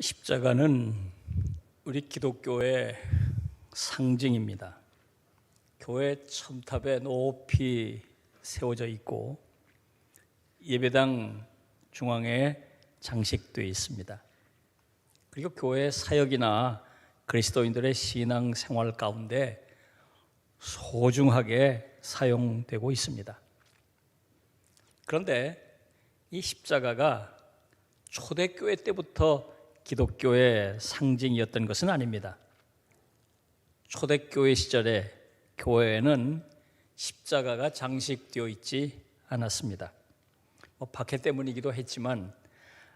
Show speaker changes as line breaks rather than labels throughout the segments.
십자가는 우리 기독교의 상징입니다. 교회 첨탑에 높이 세워져 있고 예배당 중앙에 장식되어 있습니다. 그리고 교회 사역이나 그리스도인들의 신앙 생활 가운데 소중하게 사용되고 있습니다. 그런데 이 십자가가 초대교회 때부터 기독교의 상징이었던 것은 아닙니다. 초대교회 시절에 교회에는 십자가가 장식되어 있지 않았습니다. 박해 때문이기도 했지만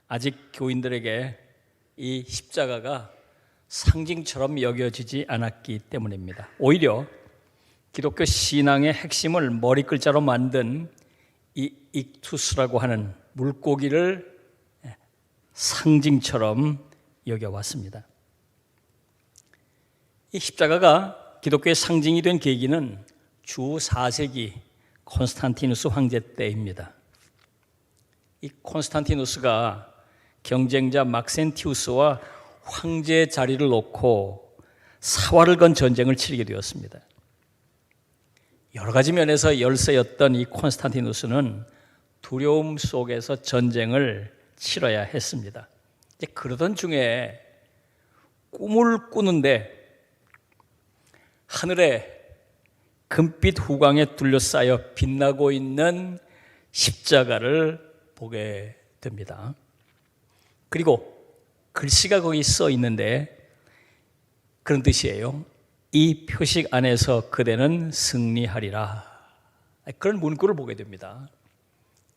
아직 교인들에게 이 십자가가 상징처럼 여겨지지 않았기 때문입니다. 오히려 기독교 신앙의 핵심을 머리글자로 만든 이 익투스라고 하는 물고기를 상징처럼 여겨왔습니다. 이 십자가가 기독교의 상징이 된 계기는 주 4세기 콘스탄티누스 황제 때입니다. 이 콘스탄티누스가 경쟁자 막센티우스와 황제 자리를 놓고 사활을 건 전쟁을 치르게 되었습니다. 여러 가지 면에서 열세였던 이 콘스탄티누스는 두려움 속에서 전쟁을 치러야 했습니다. 이제 그러던 중에 꿈을 꾸는데 하늘에 금빛 후광에 둘러싸여 빛나고 있는 십자가를 보게 됩니다. 그리고 글씨가 거기 써 있는데 그런 뜻이에요. 이 표식 안에서 그대는 승리하리라. 그런 문구를 보게 됩니다.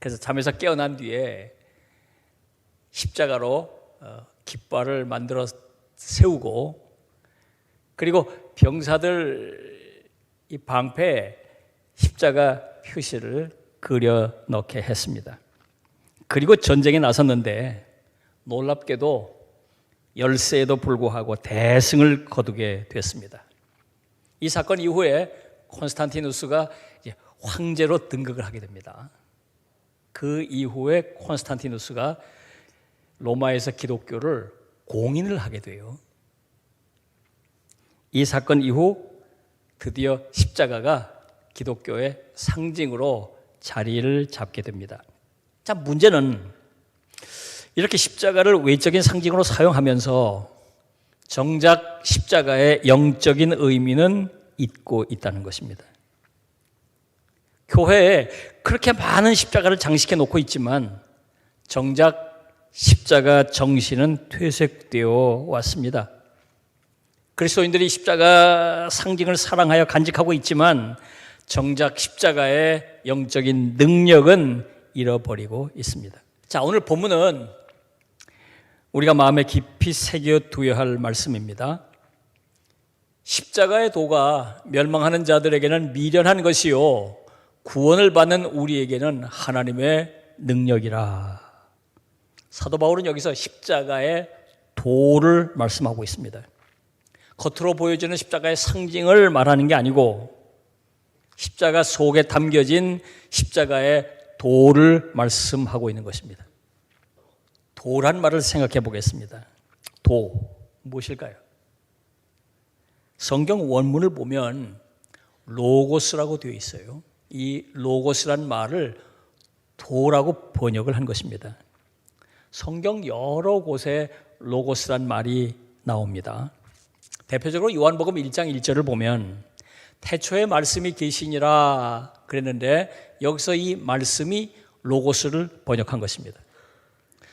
그래서 잠에서 깨어난 뒤에 십자가로 깃발을 만들어 세우고 그리고 병사들 이 방패에 십자가 표시를 그려 넣게 했습니다. 그리고 전쟁에 나섰는데 놀랍게도 열세에도 불구하고 대승을 거두게 됐습니다. 이 사건 이후에 콘스탄티누스가 황제로 등극을 하게 됩니다. 그 이후에 콘스탄티누스가 로마에서 기독교를 공인을 하게 돼요. 이 사건 이후 드디어 십자가가 기독교의 상징으로 자리를 잡게 됩니다. 자, 문제는 이렇게 십자가를 외적인 상징으로 사용하면서 정작 십자가의 영적인 의미는 잊고 있다는 것입니다. 교회에 그렇게 많은 십자가를 장식해 놓고 있지만 정작 십자가 정신은 퇴색되어 왔습니다. 그리스도인들이 십자가 상징을 사랑하여 간직하고 있지만 정작 십자가의 영적인 능력은 잃어버리고 있습니다. 자, 오늘 본문은 우리가 마음에 깊이 새겨두어야 할 말씀입니다. 십자가의 도가 멸망하는 자들에게는 미련한 것이요 구원을 받는 우리에게는 하나님의 능력이라. 사도 바울은 여기서 십자가의 도를 말씀하고 있습니다. 겉으로 보여지는 십자가의 상징을 말하는 게 아니고 십자가 속에 담겨진 십자가의 도를 말씀하고 있는 것입니다. 도란 말을 생각해 보겠습니다. 도, 무엇일까요? 성경 원문을 보면 로고스라고 되어 있어요. 이 로고스란 말을 도라고 번역을 한 것입니다. 성경 여러 곳에 로고스란 말이 나옵니다. 대표적으로 요한복음 1장 1절을 보면 태초에 말씀이 계시니라 그랬는데 여기서 이 말씀이 로고스를 번역한 것입니다.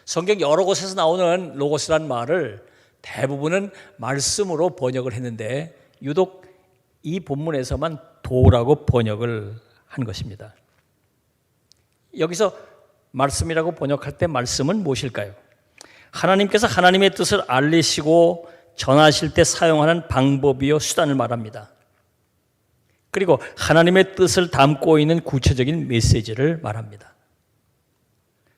성경 여러 곳에서 나오는 로고스란 말을 대부분은 말씀으로 번역을 했는데 유독 이 본문에서만 도라고 번역을 한 것입니다. 여기서 말씀이라고 번역할 때 말씀은 무엇일까요? 하나님께서 하나님의 뜻을 알리시고 전하실 때 사용하는 방법이요 수단을 말합니다. 그리고 하나님의 뜻을 담고 있는 구체적인 메시지를 말합니다.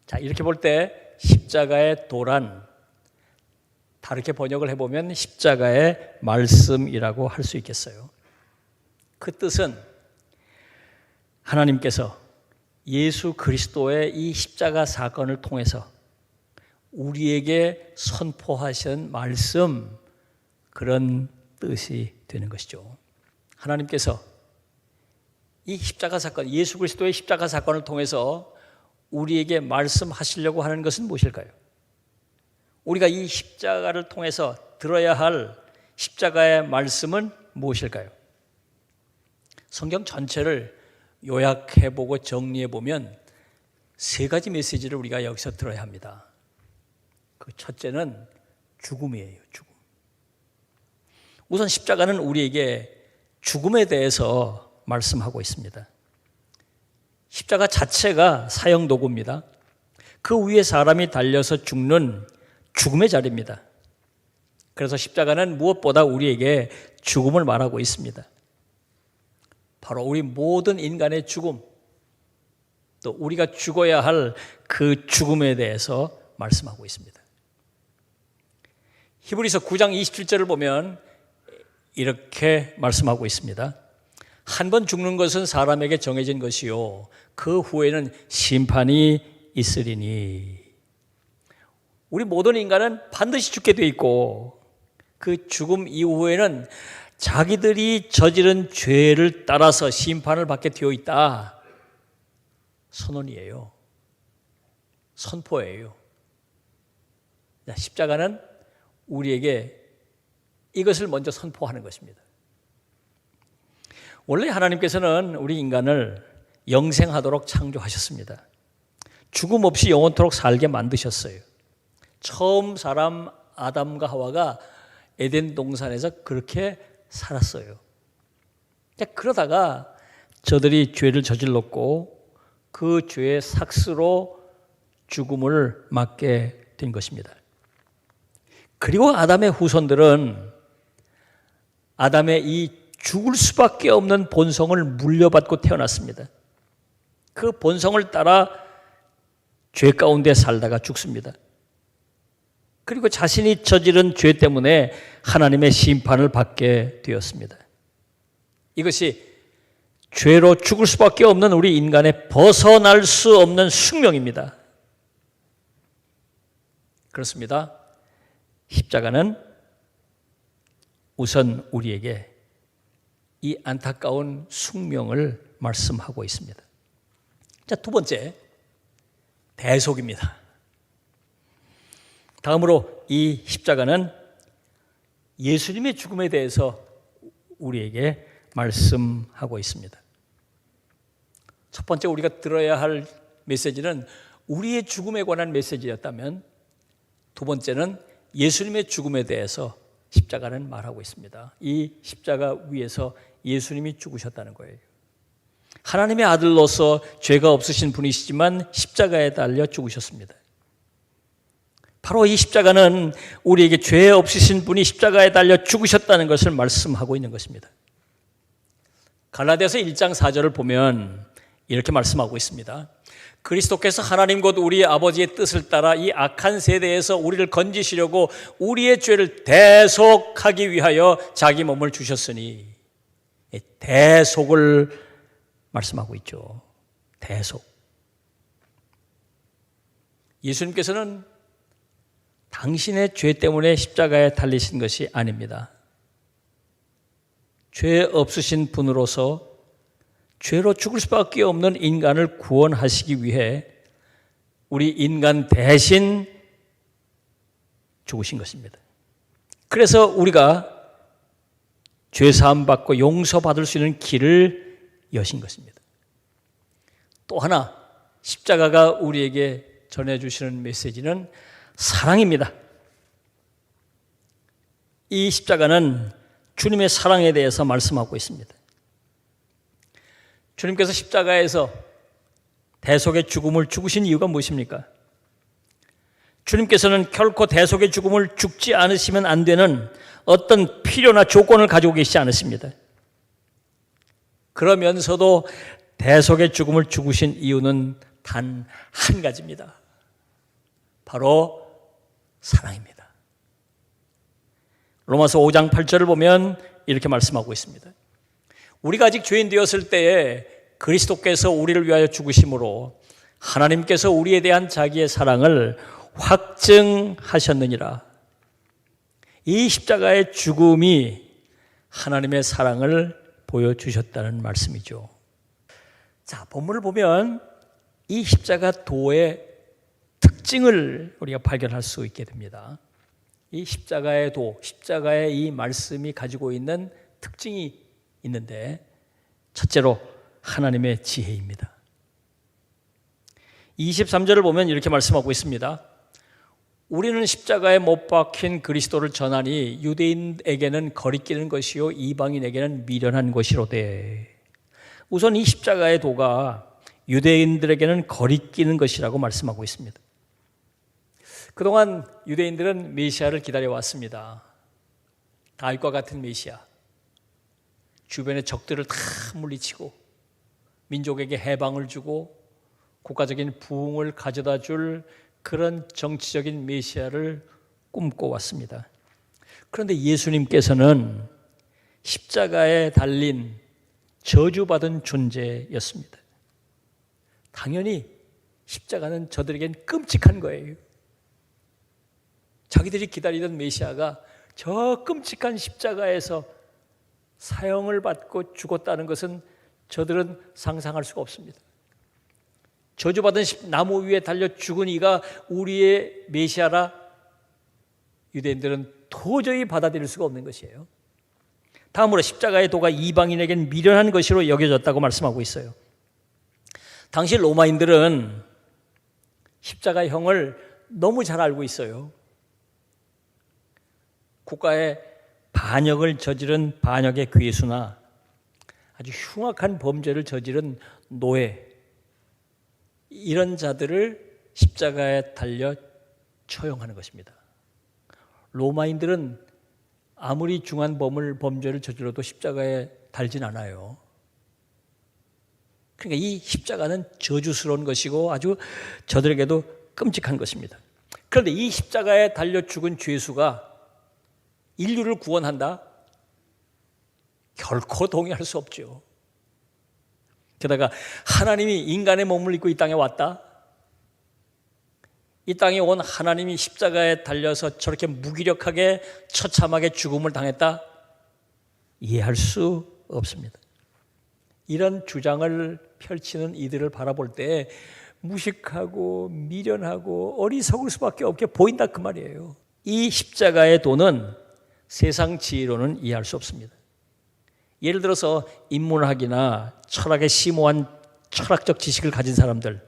자, 이렇게 볼 때 십자가의 도란 다르게 번역을 해보면 십자가의 말씀이라고 할 수 있겠어요. 그 뜻은 하나님께서 예수 그리스도의 이 십자가 사건을 통해서 우리에게 선포하신 말씀, 그런 뜻이 되는 것이죠. 하나님께서 이 십자가 사건, 예수 그리스도의 십자가 사건을 통해서 우리에게 말씀하시려고 하는 것은 무엇일까요? 우리가 이 십자가를 통해서 들어야 할 십자가의 말씀은 무엇일까요? 성경 전체를 요약해보고 정리해보면 세 가지 메시지를 우리가 여기서 들어야 합니다. 그 첫째는 죽음이에요. 죽음. 우선 십자가는 우리에게 죽음에 대해서 말씀하고 있습니다. 십자가 자체가 사형도구입니다. 그 위에 사람이 달려서 죽는 죽음의 자리입니다. 그래서 십자가는 무엇보다 우리에게 죽음을 말하고 있습니다. 바로 우리 모든 인간의 죽음, 또 우리가 죽어야 할 그 죽음에 대해서 말씀하고 있습니다. 히브리서 9장 27절을 보면 이렇게 말씀하고 있습니다. 한 번 죽는 것은 사람에게 정해진 것이요 그 후에는 심판이 있으리니. 우리 모든 인간은 반드시 죽게 돼 있고 그 죽음 이후에는 자기들이 저지른 죄를 따라서 심판을 받게 되어 있다. 선언이에요. 선포예요. 십자가는 우리에게 이것을 먼저 선포하는 것입니다. 원래 하나님께서는 우리 인간을 영생하도록 창조하셨습니다. 죽음 없이 영원토록 살게 만드셨어요. 처음 사람 아담과 하와가 에덴 동산에서 그렇게 살았어요. 그러다가 저들이 죄를 저질렀고 그 죄의 삭스로 죽음을 맞게 된 것입니다. 그리고 아담의 후손들은 아담의 이 죽을 수밖에 없는 본성을 물려받고 태어났습니다. 그 본성을 따라 죄 가운데 살다가 죽습니다. 그리고 자신이 저지른 죄 때문에 하나님의 심판을 받게 되었습니다. 이것이 죄로 죽을 수밖에 없는 우리 인간의 벗어날 수 없는 숙명입니다. 그렇습니다. 십자가는 우선 우리에게 이 안타까운 숙명을 말씀하고 있습니다. 자, 두 번째, 대속입니다. 다음으로 이 십자가는 예수님의 죽음에 대해서 우리에게 말씀하고 있습니다. 첫 번째 우리가 들어야 할 메시지는 우리의 죽음에 관한 메시지였다면, 두 번째는 예수님의 죽음에 대해서 십자가는 말하고 있습니다. 이 십자가 위에서 예수님이 죽으셨다는 거예요. 하나님의 아들로서 죄가 없으신 분이시지만 십자가에 달려 죽으셨습니다. 바로 이 십자가는 우리에게 죄 없으신 분이 십자가에 달려 죽으셨다는 것을 말씀하고 있는 것입니다. 갈라디아서 1장 4절을 보면 이렇게 말씀하고 있습니다. 그리스도께서 하나님 곧 우리 아버지의 뜻을 따라 이 악한 세대에서 우리를 건지시려고 우리의 죄를 대속하기 위하여 자기 몸을 주셨으니, 대속을 말씀하고 있죠. 대속. 예수님께서는 당신의 죄 때문에 십자가에 달리신 것이 아닙니다. 죄 없으신 분으로서 죄로 죽을 수밖에 없는 인간을 구원하시기 위해 우리 인간 대신 죽으신 것입니다. 그래서 우리가 죄 사함 받고 용서받을 수 있는 길을 여신 것입니다. 또 하나 십자가가 우리에게 전해주시는 메시지는 사랑입니다. 이 십자가는 주님의 사랑에 대해서 말씀하고 있습니다. 주님께서 십자가에서 대속의 죽음을 죽으신 이유가 무엇입니까? 주님께서는 결코 대속의 죽음을 죽지 않으시면 안 되는 어떤 필요나 조건을 가지고 계시지 않으십니다. 그러면서도 대속의 죽음을 죽으신 이유는 단 한 가지입니다. 바로 사랑입니다. 로마서 5장 8절을 보면 이렇게 말씀하고 있습니다. 우리가 아직 죄인 되었을 때에 그리스도께서 우리를 위하여 죽으심으로 하나님께서 우리에 대한 자기의 사랑을 확증하셨느니라. 이 십자가의 죽음이 하나님의 사랑을 보여주셨다는 말씀이죠. 자, 본문을 보면 이 십자가 도의 특징을 우리가 발견할 수 있게 됩니다. 이 십자가의 도, 십자가의 이 말씀이 가지고 있는 특징이 있는데, 첫째로 하나님의 지혜입니다. 23절을 보면 이렇게 말씀하고 있습니다. 우리는 십자가에 못 박힌 그리스도를 전하니 유대인에게는 거리끼는 것이요 이방인에게는 미련한 것이로되. 우선 이 십자가의 도가 유대인들에게는 거리끼는 것이라고 말씀하고 있습니다. 그동안 유대인들은 메시아를 기다려왔습니다. 다윗과 같은 메시아, 주변의 적들을 다 물리치고 민족에게 해방을 주고 국가적인 부흥을 가져다 줄 그런 정치적인 메시아를 꿈꿔왔습니다. 그런데 예수님께서는 십자가에 달린 저주받은 존재였습니다. 당연히 십자가는 저들에겐 끔찍한 거예요. 자기들이 기다리던 메시아가 저 끔찍한 십자가에서 사형을 받고 죽었다는 것은 저들은 상상할 수가 없습니다. 저주받은 나무 위에 달려 죽은 이가 우리의 메시아라 유대인들은 도저히 받아들일 수가 없는 것이에요. 다음으로 십자가의 도가 이방인에겐 미련한 것으로 여겨졌다고 말씀하고 있어요. 당시 로마인들은 십자가형을 너무 잘 알고 있어요. 국가의 반역을 저지른 반역의 괴수나 아주 흉악한 범죄를 저지른 노예, 이런 자들을 십자가에 달려 처형하는 것입니다. 로마인들은 아무리 중한 범죄를 저질러도 십자가에 달진 않아요. 그러니까 이 십자가는 저주스러운 것이고 아주 저들에게도 끔찍한 것입니다. 그런데 이 십자가에 달려 죽은 죄수가 인류를 구원한다? 결코 동의할 수 없죠. 게다가 하나님이 인간의 몸을 입고 이 땅에 왔다? 이 땅에 온 하나님이 십자가에 달려서 저렇게 무기력하게 처참하게 죽음을 당했다? 이해할 수 없습니다. 이런 주장을 펼치는 이들을 바라볼 때 무식하고 미련하고 어리석을 수밖에 없게 보인다 그 말이에요. 이 십자가의 도는 세상 지혜로는 이해할 수 없습니다. 예를 들어서 인문학이나 철학에 심오한 철학적 지식을 가진 사람들,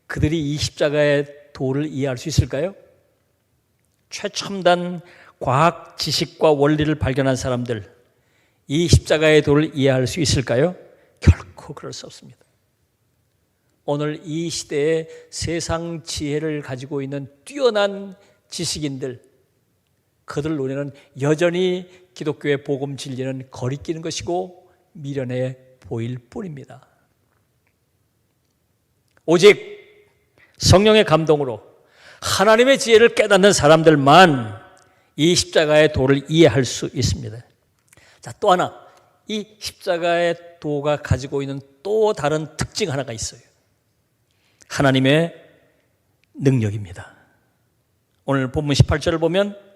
그들이 이 십자가의 도를 이해할 수 있을까요? 최첨단 과학 지식과 원리를 발견한 사람들, 이 십자가의 도를 이해할 수 있을까요? 결코 그럴 수 없습니다. 오늘 이 시대에 세상 지혜를 가지고 있는 뛰어난 지식인들, 그들 눈에는 여전히 기독교의 복음 진리는 거리끼는 것이고 미련해 보일 뿐입니다. 오직 성령의 감동으로 하나님의 지혜를 깨닫는 사람들만 이 십자가의 도를 이해할 수 있습니다. 자, 또 하나, 이 십자가의 도가 가지고 있는 또 다른 특징 하나가 있어요. 하나님의 능력입니다. 오늘 본문 18절을 보면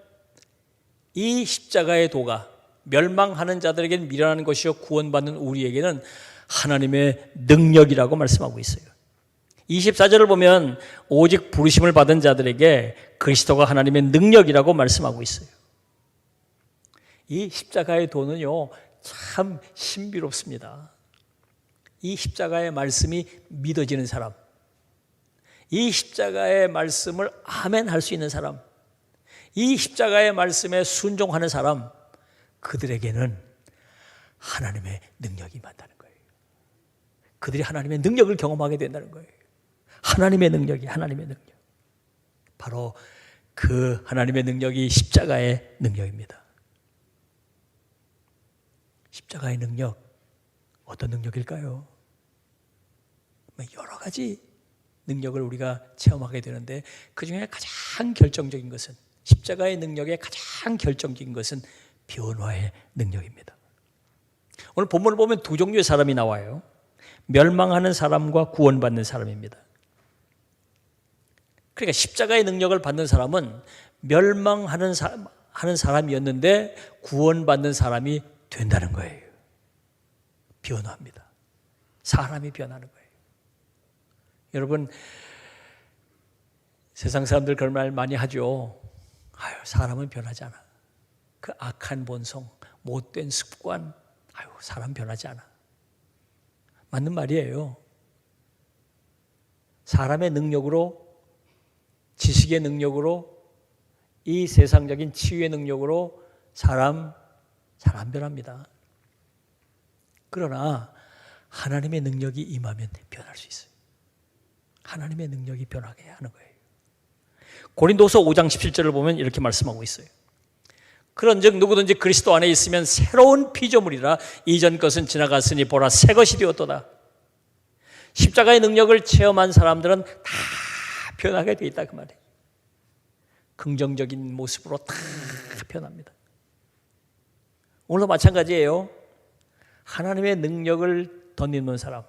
이 십자가의 도가 멸망하는 자들에게는 미련한 것이요 구원받는 우리에게는 하나님의 능력이라고 말씀하고 있어요. 24절을 보면 오직 부르심을 받은 자들에게 그리스도가 하나님의 능력이라고 말씀하고 있어요. 이 십자가의 도는요 참 신비롭습니다. 이 십자가의 말씀이 믿어지는 사람, 이 십자가의 말씀을 아멘 할 수 있는 사람, 이 십자가의 말씀에 순종하는 사람, 그들에게는 하나님의 능력이 임한다는 거예요. 그들이 하나님의 능력을 경험하게 된다는 거예요. 하나님의 능력이 하나님의 능력. 바로 그 하나님의 능력이 십자가의 능력입니다. 십자가의 능력, 어떤 능력일까요? 여러 가지 능력을 우리가 체험하게 되는데 그 중에 가장 결정적인 것은, 십자가의 능력의 가장 결정적인 것은 변화의 능력입니다. 오늘 본문을 보면 두 종류의 사람이 나와요. 멸망하는 사람과 구원받는 사람입니다. 그러니까 십자가의 능력을 받는 사람은 멸망하는 하는 사람이었는데 구원받는 사람이 된다는 거예요. 변화합니다. 사람이 변하는 거예요. 여러분, 세상 사람들 그런 말 많이 하죠. 아유, 사람은 변하지 않아. 그 악한 본성, 못된 습관, 아유, 사람 변하지 않아. 맞는 말이에요. 사람의 능력으로, 지식의 능력으로, 이 세상적인 치유의 능력으로 사람 잘 안 변합니다. 그러나 하나님의 능력이 임하면 변할 수 있어요. 하나님의 능력이 변하게 하는 거예요. 고린도서 5장 17절을 보면 이렇게 말씀하고 있어요. 그런즉 누구든지 그리스도 안에 있으면 새로운 피조물이라 이전 것은 지나갔으니 보라 새 것이 되었도다. 십자가의 능력을 체험한 사람들은 다 변하게 돼 있다 그 말이에요. 긍정적인 모습으로 다 변합니다. 오늘도 마찬가지예요. 하나님의 능력을 덧입는 사람,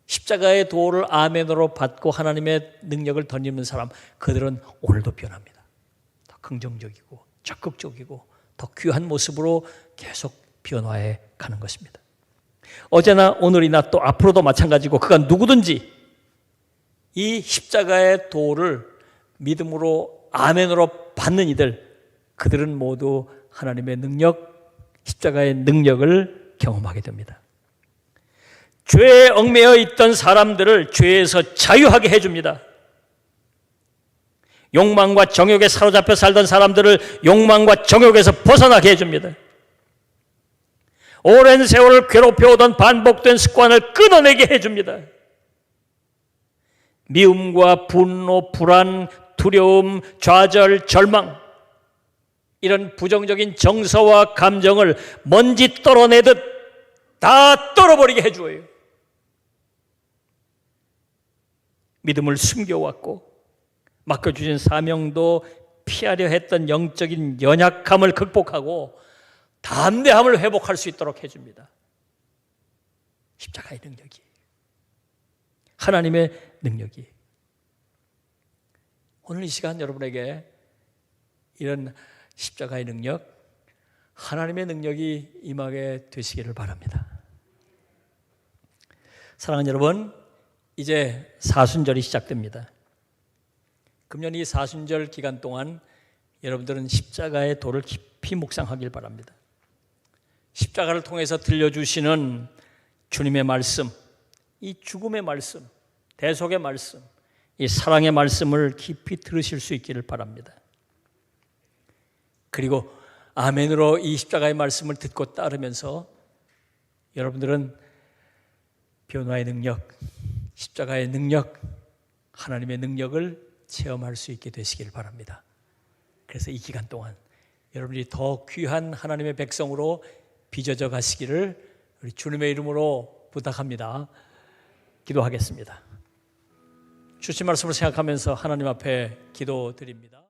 십자가의 도를 아멘으로 받고 하나님의 능력을 덧입는 사람, 그들은 오늘도 변합니다. 더 긍정적이고 적극적이고 더 귀한 모습으로 계속 변화해 가는 것입니다. 어제나 오늘이나 또 앞으로도 마찬가지고 그가 누구든지 이 십자가의 도를 믿음으로 아멘으로 받는 이들, 그들은 모두 하나님의 능력, 십자가의 능력을 경험하게 됩니다. 죄에 얽매여 있던 사람들을 죄에서 자유하게 해줍니다. 욕망과 정욕에 사로잡혀 살던 사람들을 욕망과 정욕에서 벗어나게 해줍니다. 오랜 세월을 괴롭혀오던 반복된 습관을 끊어내게 해줍니다. 미움과 분노, 불안, 두려움, 좌절, 절망, 이런 부정적인 정서와 감정을 먼지 떨어내듯 다 떨어버리게 해줘요. 믿음을 숨겨왔고 맡겨주신 사명도 피하려 했던 영적인 연약함을 극복하고 담대함을 회복할 수 있도록 해줍니다. 십자가의 능력이, 하나님의 능력이. 오늘 이 시간 여러분에게 이런 십자가의 능력, 하나님의 능력이 임하게 되시기를 바랍니다. 사랑하는 여러분, 이제 사순절이 시작됩니다. 금년 이 사순절 기간 동안 여러분들은 십자가의 도를 깊이 묵상하길 바랍니다. 십자가를 통해서 들려주시는 주님의 말씀, 이 죽음의 말씀, 대속의 말씀, 이 사랑의 말씀을 깊이 들으실 수 있기를 바랍니다. 그리고 아멘으로 이 십자가의 말씀을 듣고 따르면서 여러분들은 변화의 능력, 십자가의 능력, 하나님의 능력을 체험할 수 있게 되시길 바랍니다. 그래서 이 기간 동안 여러분이 더 귀한 하나님의 백성으로 빚어져 가시기를 우리 주님의 이름으로 부탁합니다. 기도하겠습니다. 주신 말씀을 생각하면서 하나님 앞에 기도드립니다.